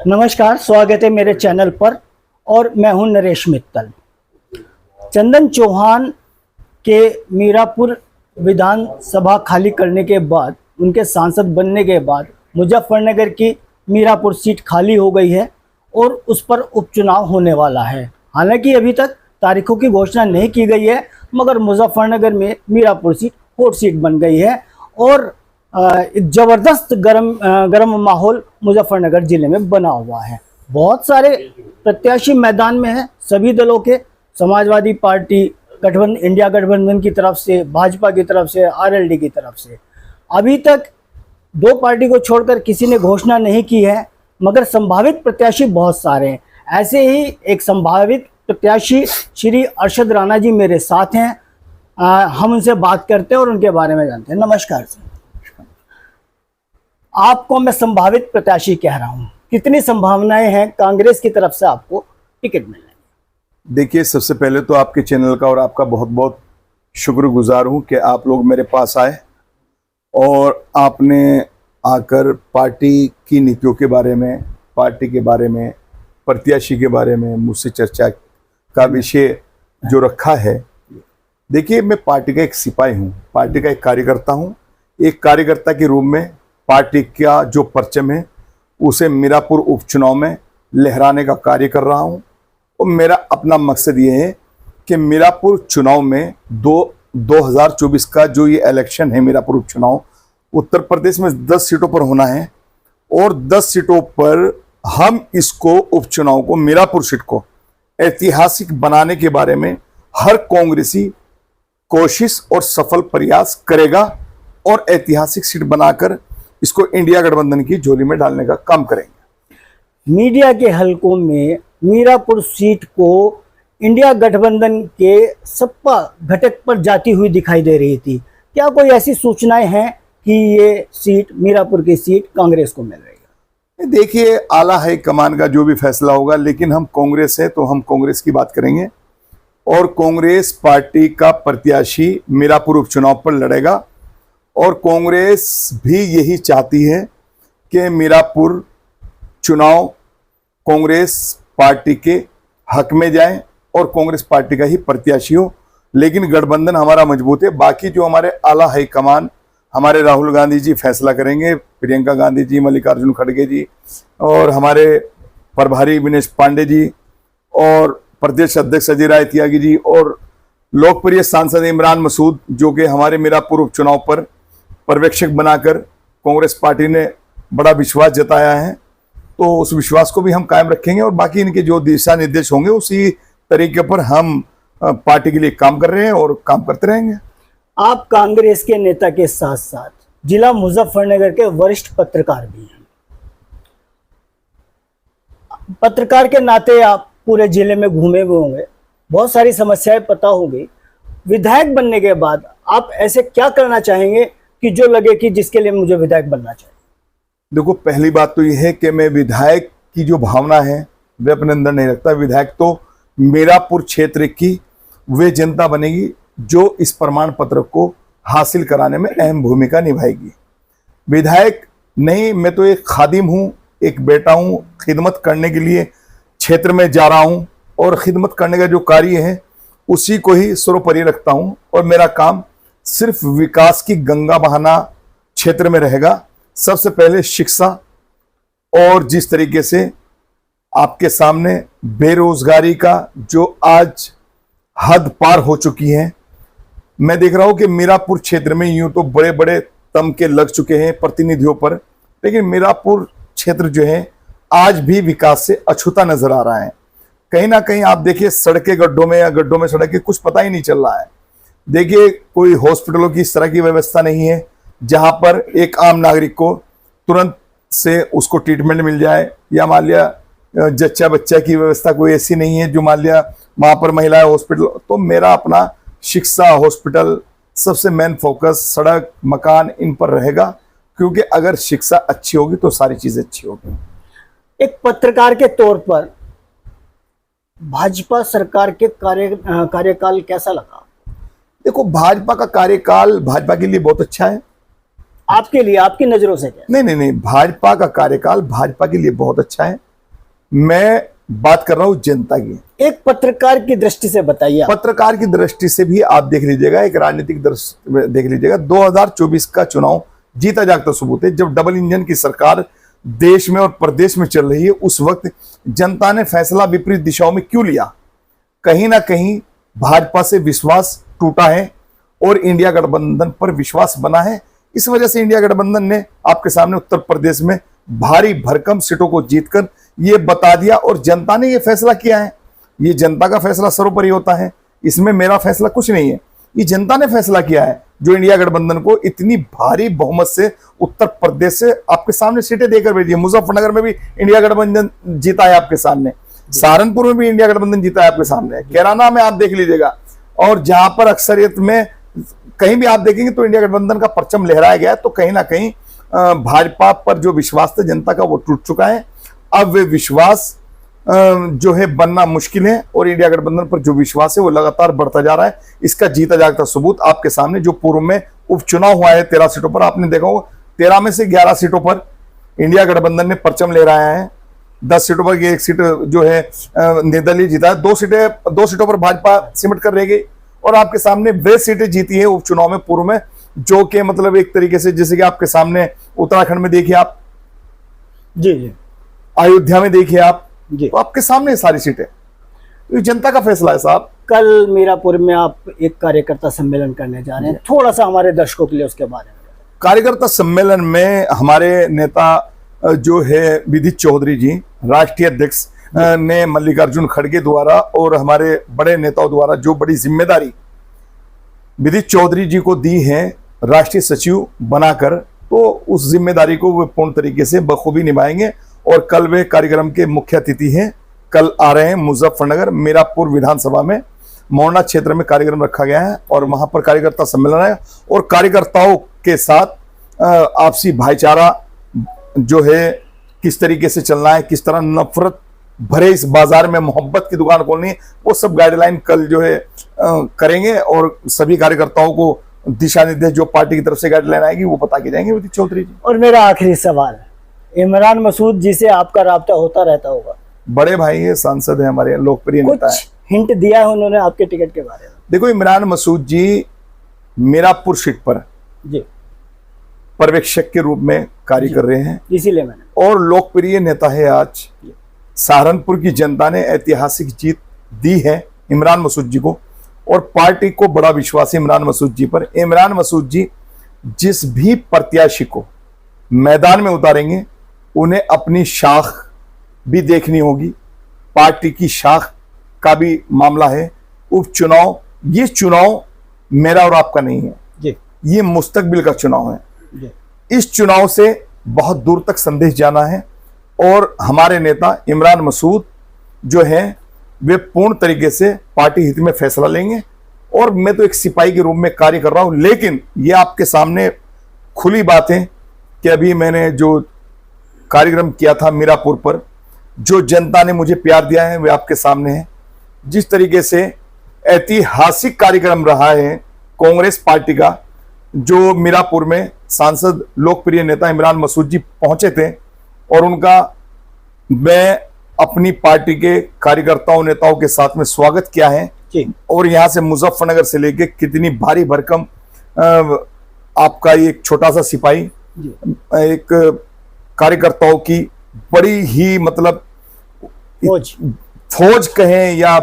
नमस्कार, स्वागत है मेरे चैनल पर और मैं हूं नरेश मित्तल। चंदन चौहान के मीरापुर विधानसभा खाली करने के बाद, उनके सांसद बनने के बाद मुजफ्फरनगर की मीरापुर सीट खाली हो गई है और उस पर उपचुनाव होने वाला है। हालांकि अभी तक तारीखों की घोषणा नहीं की गई है, मगर मुजफ्फरनगर में मीरापुर सीट हॉट सीट बन गई है और एक ज़बरदस्त गरम माहौल मुजफ्फरनगर ज़िले में बना हुआ है। बहुत सारे प्रत्याशी मैदान में हैं, सभी दलों के, समाजवादी पार्टी गठबंधन, इंडिया गठबंधन की तरफ से, भाजपा की तरफ से, आरएलडी की तरफ से। अभी तक दो पार्टी को छोड़कर किसी ने घोषणा नहीं की है, मगर संभावित प्रत्याशी बहुत सारे हैं। ऐसे ही एक संभावित प्रत्याशी श्री अरशद राणा जी मेरे साथ हैं। हम उनसे बात करते हैं और उनके बारे में जानते हैं। नमस्कार सर। आपको मैं संभावित प्रत्याशी कह रहा हूं, कितनी संभावनाएं हैं कांग्रेस की तरफ से आपको टिकट मिलने? देखिए, सबसे पहले तो आपके चैनल का और आपका बहुत बहुत शुक्रगुजार हूं कि आप लोग मेरे पास आए और आपने आकर पार्टी की नीतियों के बारे में, पार्टी के बारे में, प्रत्याशी के बारे में मुझसे चर्चा का विषय जो रखा है। देखिए, मैं पार्टी का एक सिपाही हूं, पार्टी का एक कार्यकर्ता हूं। एक कार्यकर्ता के रूप में पार्टी का जो परचम है उसे मीरापुर उपचुनाव में लहराने का कार्य कर रहा हूं। और मेरा अपना मकसद ये है कि मीरापुर चुनाव में 2024 का जो ये इलेक्शन है, मीरापुर उपचुनाव उत्तर प्रदेश में 10 सीटों पर होना है और 10 सीटों पर हम इसको उपचुनाव को, मीरापुर सीट को ऐतिहासिक बनाने के बारे में हर कांग्रेसी कोशिश और सफल प्रयास करेगा और ऐतिहासिक सीट बनाकर इसको इंडिया गठबंधन की झोली में डालने का काम करेंगे। मीडिया के हलकों में मीरापुर सीट को इंडिया गठबंधन के सपा घटक पर जाती हुई दिखाई दे रही थी। क्या कोई ऐसी सूचनाएं हैं कि ये सीट, मीरापुर की सीट कांग्रेस को मिल रही है? देखिए, आला हाईकमान का जो भी फैसला होगा, लेकिन हम कांग्रेस है तो हम कांग्रेस की बात करेंगे और कांग्रेस पार्टी का प्रत्याशी मीरापुर उपचुनाव पर लड़ेगा और कांग्रेस भी यही चाहती है कि मीरापुर चुनाव कांग्रेस पार्टी के हक में जाए और कांग्रेस पार्टी का ही प्रत्याशी हो। लेकिन गठबंधन हमारा मजबूत है। बाकी जो हमारे आला हाईकमान, हमारे राहुल गांधी जी फैसला करेंगे, प्रियंका गांधी जी, मल्लिकार्जुन खड़गे जी और हमारे प्रभारी विनेश पांडे जी और प्रदेश अध्यक्ष अजय राय त्यागी जी और लोकप्रिय सांसद इमरान मसूद, जो कि हमारे मीरापुर उपचुनाव पर पर्यवेक्षक बनाकर कांग्रेस पार्टी ने बड़ा विश्वास जताया है, तो उस विश्वास को भी हम कायम रखेंगे और बाकी इनके जो दिशा निर्देश होंगे उसी तरीके पर हम पार्टी के लिए काम कर रहे हैं और काम करते रहेंगे। आप कांग्रेस के नेता के साथ साथ जिला मुजफ्फरनगर के वरिष्ठ पत्रकार भी हैं। पत्रकार के नाते आप पूरे जिले में घूमे हुए होंगे, बहुत सारी समस्याएं पता होगी। विधायक बनने के बाद आप ऐसे क्या करना चाहेंगे कि जो लगे कि जिसके लिए मुझे विधायक बनना चाहिए? देखो, पहली बात तो यह है कि मैं विधायक की जो भावना है वे अपने अंदर नहीं रखता। विधायक तो मीरापुर क्षेत्र की वे जनता बनेगी जो इस प्रमाण पत्र को हासिल कराने में अहम भूमिका निभाएगी। विधायक नहीं, मैं तो एक खादिम हूँ, एक बेटा हूँ। खिदमत करने के लिए क्षेत्र में जा रहा हूँ और खिदमत करने का जो कार्य है उसी को ही सर्वोपरि रखता हूँ और मेरा काम सिर्फ विकास की गंगा बहाना क्षेत्र में रहेगा। सबसे पहले शिक्षा, और जिस तरीके से आपके सामने बेरोजगारी का जो आज हद पार हो चुकी है, मैं देख रहा हूं कि मीरापुर क्षेत्र में यूं तो बड़े बड़े तमके लग चुके हैं प्रतिनिधियों पर, लेकिन मीरापुर क्षेत्र जो है आज भी विकास से अछूता नजर आ रहा है। कहीं ना कहीं आप देखिए, सड़कें गड्ढों में या गड्ढों में सड़कें, कुछ पता ही नहीं चल रहा है। देखिए, कोई हॉस्पिटलों की इस तरह की व्यवस्था नहीं है जहां पर एक आम नागरिक को तुरंत से उसको ट्रीटमेंट मिल जाए, या मान लिया जच्चा बच्चा की व्यवस्था कोई ऐसी नहीं है जो मान लिया वहां पर महिला हॉस्पिटल। तो मेरा अपना शिक्षा, हॉस्पिटल, सबसे मेन फोकस सड़क, मकान, इन पर रहेगा, क्योंकि अगर शिक्षा अच्छी होगी तो सारी चीजें अच्छी होगी। एक पत्रकार के तौर पर भाजपा सरकार के कार्यकाल कैसा लगा? देखो, भाजपा का कार्यकाल भाजपा के लिए बहुत अच्छा है। आपके लिए, आपकी नजरों से क्या? नहीं नहीं नहीं, भाजपा का कार्यकाल भाजपा के लिए बहुत अच्छा है। मैं बात कर रहा हूं जनता की। एक पत्रकार की दृष्टि से बताइए आप। पत्रकार की दृष्टि से भी आप देख लीजिएगा, एक राजनीतिक दृष्टि में देख लीजिएगा, 2024 का चुनाव जीता जागता सबूत है। जब डबल इंजन की सरकार देश में और प्रदेश में चल रही है, उस वक्त जनता ने फैसला विपरीत दिशाओं में क्यों लिया? कहीं ना कहीं भाजपा से विश्वास टूटा है और इंडिया गठबंधन पर विश्वास बना है। इस वजह से इंडिया गठबंधन ने आपके सामने उत्तर प्रदेश में भारी भरकम सीटों को जीतकर ये बता दिया, और जनता ने ये फैसला किया है। ये जनता का फैसला सर्वोपरि होता है, इसमें मेरा फैसला कुछ नहीं है। ये जनता ने फैसला किया है, जो इंडिया गठबंधन को इतनी भारी बहुमत से उत्तर प्रदेश से आपके सामने सीटें देकर भेजी है। मुजफ्फरनगर में भी इंडिया गठबंधन जीता है आपके सामने, सहारनपुर में भी इंडिया गठबंधन जीता है आपके सामने, कैराना में आप देख लीजिएगा, और जहां पर अक्सरियत में कहीं भी आप देखेंगे तो इंडिया गठबंधन का परचम लहराया गया है। तो कहीं ना कहीं भाजपा पर जो विश्वास था जनता का, वो टूट चुका है। अब वे विश्वास जो है बनना मुश्किल है, और इंडिया गठबंधन पर जो विश्वास है वो लगातार बढ़ता जा रहा है। इसका जीता जागता सबूत आपके सामने, जो पूर्व में उपचुनाव हुआ है 13 सीटों पर, आपने देखा होगा 13 में से 11 सीटों पर इंडिया गठबंधन ने परचम लहराया है। 10 सीटों पर एक सीट जो है निर्दलीय जीता है। 2 सीटों पर भाजपा सिमट कर रह गई, और आपके सामने वे सीटें जीती है उपचुनाव में पूर्व में, जो कि मतलब एक तरीके से, जैसे कि आपके सामने उत्तराखंड में देखिए आप, जी, अयोध्या में देखिए आप, जी, तो आपके सामने सारी सीटें। ये जनता का फैसला है साहब। कल मीरापुर में आप एक कार्यकर्ता सम्मेलन करने जा रहे हैं, थोड़ा सा हमारे दर्शकों के लिए उसके बारे में। कार्यकर्ता सम्मेलन में हमारे नेता जो है विदित चौधरी जी, राष्ट्रीय अध्यक्ष, ने मल्लिकार्जुन खड़गे द्वारा और हमारे बड़े नेताओं द्वारा जो बड़ी जिम्मेदारी विदित चौधरी जी को दी है राष्ट्रीय सचिव बनाकर, तो उस जिम्मेदारी को वे पूर्ण तरीके से बखूबी निभाएंगे। और कल वे कार्यक्रम के मुख्य अतिथि हैं। कल आ रहे हैं मुजफ्फरनगर मीरापुर विधानसभा में मोरना क्षेत्र में कार्यक्रम रखा गया है, और वहां पर कार्यकर्ता सम्मेलन है, और कार्यकर्ताओं के साथ आपसी भाईचारा जो है किस तरीके से चलना है, किस तरह नफरत भरे इस बाजार में मोहब्बत की दुकान खोलनी है, वो सब गाइडलाइन कल जो है करेंगे, और सभी कार्यकर्ताओं को दिशा निर्देश जो पार्टी की तरफ से गाइडलाइन आएगी वो बता के जाएंगे विदित चौधरी जी। और मेरा आखिरी सवाल, इमरान मसूद जी से आपका राब्ता होता रहता होगा? बड़े भाई है, सांसद है, हमारे लोकप्रिय नेता है। कुछ हिंट दिया है उन्होंने आपके टिकट के बारे में? देखो, इमरान मसूद जी मीरापुर सीट पर जी पर्यवेक्षक के रूप में कार्य कर रहे हैं, इसीलिए मैंने। और लोकप्रिय नेता है। आज सहारनपुर की जनता ने ऐतिहासिक जीत दी है इमरान मसूद जी को, और पार्टी को बड़ा विश्वास है इमरान मसूद जी पर। इमरान मसूद जी जिस भी प्रत्याशी को मैदान में उतारेंगे, उन्हें अपनी शाख भी देखनी होगी, पार्टी की शाख का भी मामला है। उपचुनाव, ये चुनाव मेरा और आपका नहीं है जी, ये मुस्तकबिल का चुनाव है जी। इस चुनाव से बहुत दूर तक संदेश जाना है, और हमारे नेता इमरान मसूद जो है वे पूर्ण तरीके से पार्टी हित में फैसला लेंगे। और मैं तो एक सिपाही के रूप में कार्य कर रहा हूं, लेकिन ये आपके सामने खुली बात है कि अभी मैंने जो कार्यक्रम किया था मीरापुर पर, जो जनता ने मुझे प्यार दिया है वे आपके सामने है। जिस तरीके से ऐतिहासिक कार्यक्रम रहा है कांग्रेस पार्टी का, जो मीरापुर में सांसद लोकप्रिय नेता इमरान मसूद जी पहुंचे थे, और उनका मैं अपनी पार्टी के कार्यकर्ताओं नेताओं के साथ में स्वागत किया है। और यहां से मुजफ्फरनगर से लेके कितनी भारी भरकम आपका एक छोटा सा सिपाही, एक कार्यकर्ताओं की बड़ी ही मतलब फौज कहें, या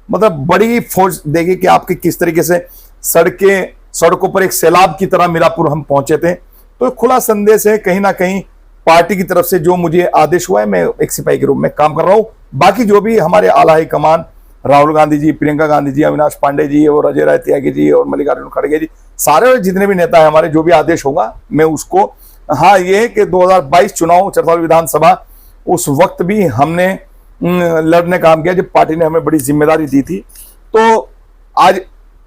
मतलब बड़ी फौज देगी कि आपके किस तरीके से सड़कों पर एक सैलाब की तरह मीरापुर हम पहुंचे थे। तो खुला संदेश है कहीं ना कहीं पार्टी की तरफ से, जो मुझे आदेश हुआ है, मैं एक सिपाही के रूप में काम कर रहा हूं। बाकी जो भी हमारे आला हाईकमान, राहुल गांधी जी, प्रियंका गांधी जी, अविनाश पांडे जी, और अजय राय त्यागी जी, और मल्लिकार्जुन खड़गे जी, सारे जितने भी नेता हैं हमारे, जो भी आदेश होगा मैं उसको, हाँ ये है कि 2022 चुनाव चरथौल विधानसभा, उस वक्त भी हमने लड़ने काम किया जब पार्टी ने हमें बड़ी जिम्मेदारी दी थी। तो आज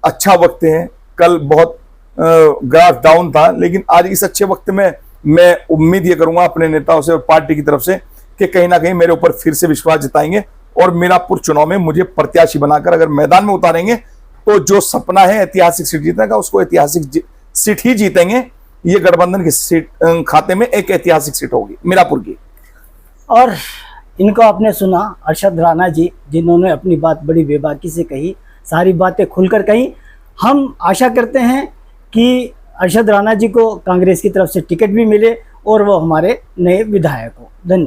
अच्छा वक्त है, कल बहुत ग्राफ डाउन था, लेकिन आज इस अच्छे वक्त में मैं उम्मीद ये करूंगा अपने नेताओं से और पार्टी की तरफ से कि कहीं ना कहीं मेरे ऊपर फिर से विश्वास जताएंगे, और मीरापुर चुनाव में मुझे प्रत्याशी बनाकर अगर मैदान में उतारेंगे तो जो सपना है ऐतिहासिक सीट जीतने का, उसको ऐतिहासिक सीट ही जीतेंगे। ये गठबंधन की सीट खाते में एक ऐतिहासिक सीट होगी मीरापुर की। और इनको आपने सुना, अरशद राणा जी, जिन्होंने अपनी बात बड़ी बेबाकी से कही, सारी बातें खुलकर कही। हम आशा करते हैं कि अरशद राणा जी को कांग्रेस की तरफ से टिकट भी मिले और वो हमारे नए विधायक हो। धन्यवाद।